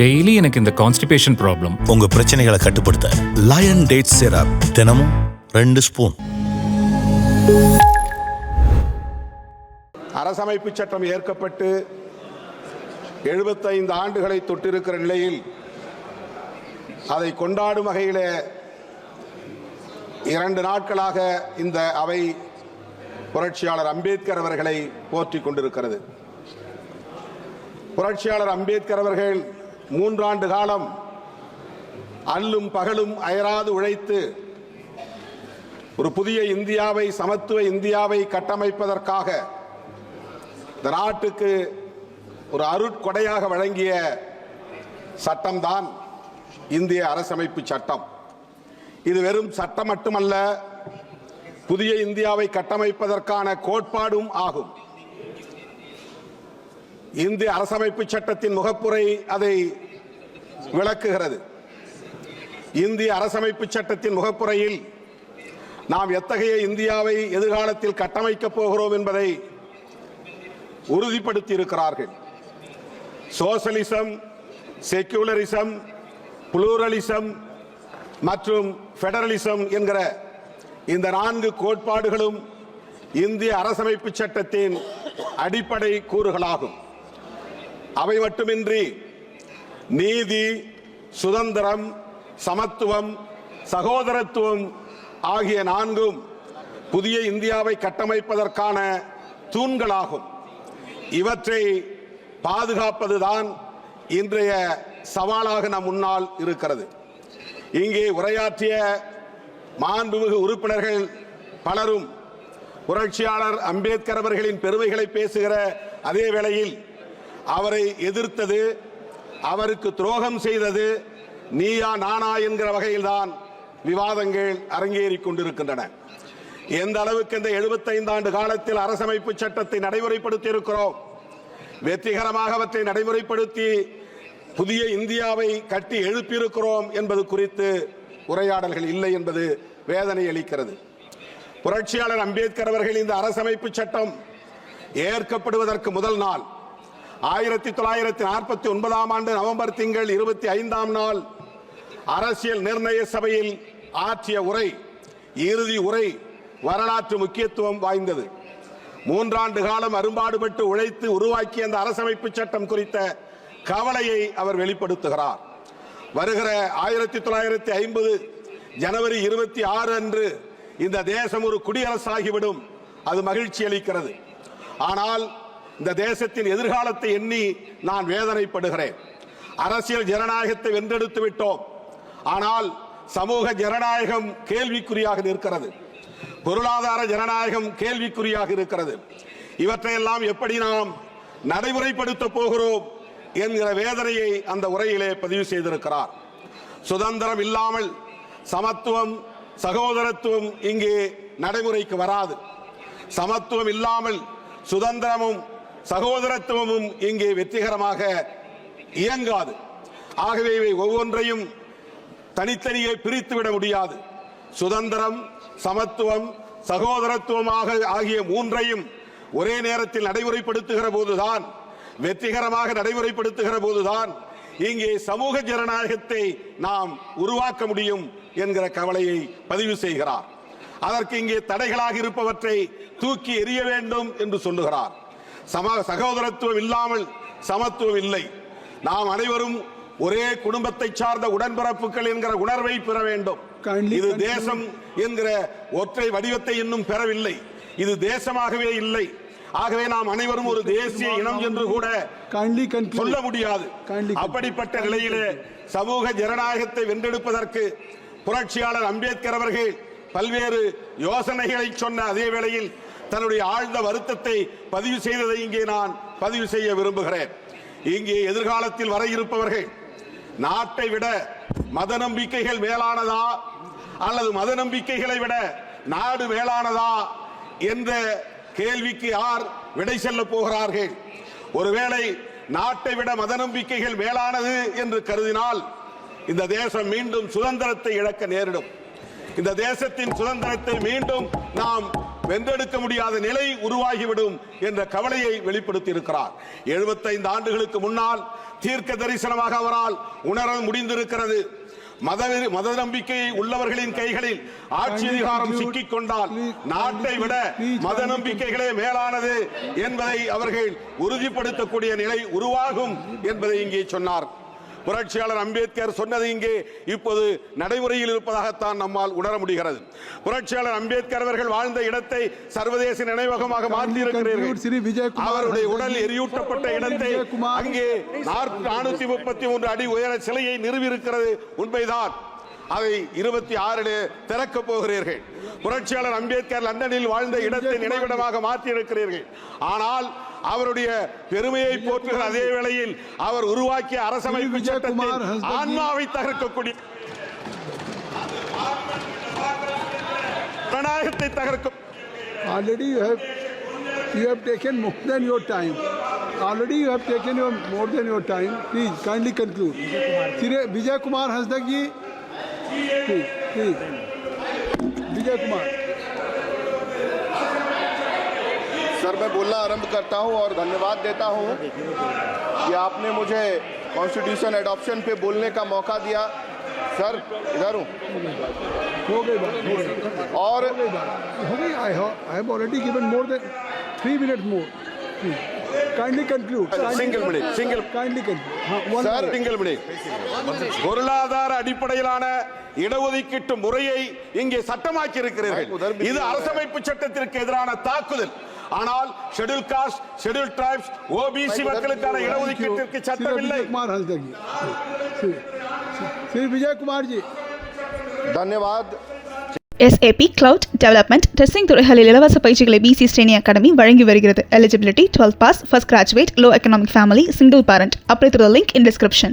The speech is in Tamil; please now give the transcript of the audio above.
டெய்லி எனக்கு இந்த கான்ஸ்டிபேஷன் ப்ராப்ளம். உங்க பிரச்சனைகளை கட்டுப்படுத்த லயன் டேட் சிரப் தினமும் 2 ஸ்பூன். அரசமைப்பு சட்டம் ஏற்கப்பட்டு 75 ஆண்டுகளை தொட்டிருக்கிற நிலையில் அதை கொண்டாடும் வகையில் 2 நாட்களாக இந்த அவை புரட்சியாளர் அம்பேத்கர் அவர்களை போற்றிக் கொண்டிருக்கிறது. புரட்சியாளர் அம்பேத்கர் அவர்கள் 3 ஆண்டு காலம் அல்லும் பகலும் அயராது உழைத்து ஒரு புதிய இந்தியாவை, சமத்துவ இந்தியாவை கட்டமைப்பதற்காக இந்த நாட்டுக்கு ஒரு அருட்கொடையாக வழங்கிய சட்டம்தான் இந்திய அரசமைப்பு சட்டம். இது வெறும் சட்டம் மட்டுமல்ல, புதிய இந்தியாவை கட்டமைப்பதற்கான கோட்பாடும் ஆகும். இந்திய அரசமைப்பு சட்டத்தின் முகப்புரை அதை விளக்குகிறது. இந்திய அரசமைப்பு சட்டத்தின் முகப்புரையில் நாம் எத்தகைய இந்தியாவை எதிர்காலத்தில் கட்டமைக்கப் போகிறோம் என்பதை உறுதிப்படுத்தி இருக்கிறார்கள். சோசலிசம், செக்யூலரிசம், புளூரலிசம் மற்றும் ஃபெடரலிசம் என்கிற இந்த 4 கோட்பாடுகளும் இந்திய அரசமைப்பு சட்டத்தின் அடிப்படை கூறுகளாகும். அவை மட்டுமின்றி நீதி, சுதந்திரம், சமத்துவம், சகோதரத்துவம் ஆகிய 4ம் புதிய இந்தியாவை கட்டமைப்பதற்கான தூண்களாகும். இவற்றை பாதுகாப்பதுதான் இன்றைய சவாலாக நம் முன்னால் இருக்கிறது. இங்கே உரையாற்றிய மாண்புமிகு உறுப்பினர்கள் பலரும் புரட்சியாளர் அம்பேத்கர் அவர்களின் பெருமைகளை பேசுகிற அதே வேளையில் அவரை எதிர்த்தது, அவருக்கு துரோகம் செய்தது நீயா நானா என்கிற வகையில்தான் விவாதங்கள் அரங்கேறிக் கொண்டிருக்கின்றன. எந்த அளவுக்கு இந்த 75 ஆண்டு காலத்தில் அரசமைப்பு சட்டத்தை நடைமுறைப்படுத்தி இருக்கிறோம், வெற்றிகரமாக அவற்றை நடைமுறைப்படுத்தி புதிய இந்தியாவை கட்டி எழுப்பியிருக்கிறோம் என்பது குறித்து உரையாடல்கள் இல்லை என்பது வேதனை அளிக்கிறது. புரட்சியாளர் அம்பேத்கர் அவர்கள் இந்த அரசமைப்பு சட்டம் ஏற்கப்படுவதற்கு முதல் நாள் 1949ஆம் ஆண்டு நவம்பர் திங்கள் 25ஆம் நாள் அரசியல் நிர்ணய சபையில் ஆற்றிய உரை, இறுதி உரை வரலாற்று முக்கியத்துவம் வாய்ந்தது. 3 ஆண்டு காலம் அரும்பாடுபட்டு உழைத்து உருவாக்கிய அந்த அரசமைப்பு சட்டம் குறித்த கவலையை அவர் வெளிப்படுத்துகிறார். வருகிற 1950 ஜனவரி 26 அன்று இந்த தேசம் ஒரு குடியரசாகிவிடும். அது மகிழ்ச்சி அளிக்கிறது. ஆனால் இந்த தேசத்தின் எதிர்காலத்தை எண்ணி நான் வேதனைப்படுகிறேன். அரசியல் ஜனநாயகத்தை வென்றெடுத்து விட்டோம், ஆனால் சமூக ஜனநாயகம் கேள்விக்குறியாக நிற்கிறது. பொருளாதார ஜனநாயகம் கேள்விக்குறியாக இருக்கிறது. இவற்றையெல்லாம் எப்படி நாம் நடைமுறைப்படுத்த போகிறோம் என்கிற வேதனையை அந்த உரையிலே பதிவு செய்திருக்கிறார். சுதந்திரம் இல்லாமல் சமத்துவம், சகோதரத்துவம் இங்கே நடைமுறைக்கு வராது. சமத்துவம் இல்லாமல் சுதந்திரமும் சகோதரத்துவமும் இங்கே வெற்றிகரமாக இயங்காது. ஆகவே இவை ஒவ்வொன்றையும் தனித்தனியே பிரித்துவிட முடியாது. சுதந்திரம், சமத்துவம், சகோதரத்துவமாக ஆகிய 3ஐயும் ஒரே நேரத்தில் நடைமுறைப்படுத்துகிற போதுதான், வெற்றிகரமாக நடைமுறைப்படுத்துகிற போதுதான் இங்கே சமூக ஜனநாயகத்தை நாம் உருவாக்க முடியும் என்கிற கவலையை பதிவு செய்கிறார். அதற்கு இங்கே தடைகளாக இருப்பவற்றை தூக்கி எறிய வேண்டும் என்று சொல்லுகிறார். சகோதரத்துவம் இல்லாமல் சமத்துவம் இல்லை. நாம் அனைவரும் ஒரே குடும்பத்தை சார்ந்த உடன்பிறப்புகள் என்கிற உணர்வை பெற வேண்டும். இது தேசம் என்கிற ஒற்றை வடிவத்தை இன்னும் பெறவில்லை. இது தேசமாகவே இல்லை. ஆகவே நாம் அனைவரும் ஒரு தேசிய இனம் என்று கூட சொல்ல முடியாது. அப்படிப்பட்ட நிலையிலே சமூக ஜனநாயகத்தை வென்றெடுப்பதற்கு புரட்சியாளர் அம்பேத்கர் அவர்கள் பல்வேறு யோசனைகளை சொன்ன அதே வேளையில் தன்னுடைய ஆழ்ந்த வருத்தத்தை பதிவு செய்ததை இங்கே நான் பதிவு செய்ய விரும்புகிறேன். இங்கே எதிர்காலத்தில் வர இருப்பவர்கள் நாட்டை விட மத நம்பிக்கைகள் மேலானதா அல்லது மத நம்பிக்கைகளை விட நாடு மேலானதா என்ற கேள்விக்கு யார் விடை செல்ல போகிறார்கள்? ஒருவேளை நாட்டை விட மத நம்பிக்கைகள் மேலானது என்று கருதினால் இந்த தேசம் மீண்டும் சுதந்திரத்தை இழக்க நேரிடும். இந்த தேசத்தின் சுதந்திரத்தை மீண்டும் நாம் வென்றெடுக்க முடியாத நிலை உருவாகிவிடும் என்ற கவலையை வெளிப்படுத்தி இருக்கிறார். 75 ஆண்டுகளுக்கு முன்னால் தீர்க்க தரிசனமாக அவரால் உணர முடிந்திருக்கிறது. மத நம்பிக்கை உள்ளவர்களின் கைகளில் ஆட்சி அதிகாரம் சிக்கிக் கொண்டால் நாட்டை விட மத நம்பிக்கைகளே மேலானது என்பதை அவர்கள் உறுதிப்படுத்தக்கூடிய நிலை உருவாகும் என்பதை இங்கே சொன்னார். புரட்சியாளர் அம்பேத்கர் சொன்னது இங்கே இப்போது நடைமுறையில் இருப்பதாகத்தான் நம்மால் உணர முடிகிறது. புரட்சியாளர் அம்பேத்கர் அவர்கள் வாழ்ந்த இடத்தை சர்வதேச நினைவகமாக மாற்றியிருக்கிறீர்கள். அவருடைய உடல் எரியூட்டப்பட்ட இடத்தை அங்கே 433 அடி உயர சிலையை நிறுவியிருக்கிறது உண்மைதான். அதை 26 திறக்க போகிறீர்கள். புரட்சியாளர் அம்பேத்கர் லண்டனில் வாழ்ந்த இடத்தை நினைவிடமாக மாற்றியிருக்கிறீர்கள். ஆனால் அவருடைய பெருமையை போற்றுகிற அதே வேளையில் அவர் உருவாக்கிய அரசமைப்பு சட்டத்தின் ஆன்மாவை தகர்க்கக்கூடிய ஜனநாயகத்தை தகர்க்கும். Already you have taken more than your time. Already you have taken more than your time. Please kindly conclude. Vijay Kumar Hansda ji, please. Vijay Kumar. Sir, मैं बोलना आरंभ करता हूं और धन्यवाद देता हूं कि आपने मुझे कॉन्स्टिट्यूशन एडॉप्शन पे बोलने का मौका दिया। सर, इधर हूं। हो गई बात। और हो गई। I have already given more than 3 minutes more. Kindly conclude. Single minute. Kindly conclude. Sir, single minute. பொருளாதார அடிப்படையிலான இடஒதுக்கீட்டு முறையை இங்கே சட்டமாக்கி இருக்கிறீர்கள். இது அரசமைப்பு சட்டத்திற்கு எதிரான தாக்குதல். ஆனால் schedule cost, schedule tribes, OBC மக்களுக்கான இடஒதுக்கீட்டிற்கு சட்டம் இல்லை. श्री विजय कुमार जी, धन्यवाद. SAP Cloud Development Testing துறைகளில் இலவச பயிற்சிகளை BC Straining Academy வழங்கி வருகிறது. Eligibility 12 pass, first graduate, low economic family, single parent. Apply through the link in description.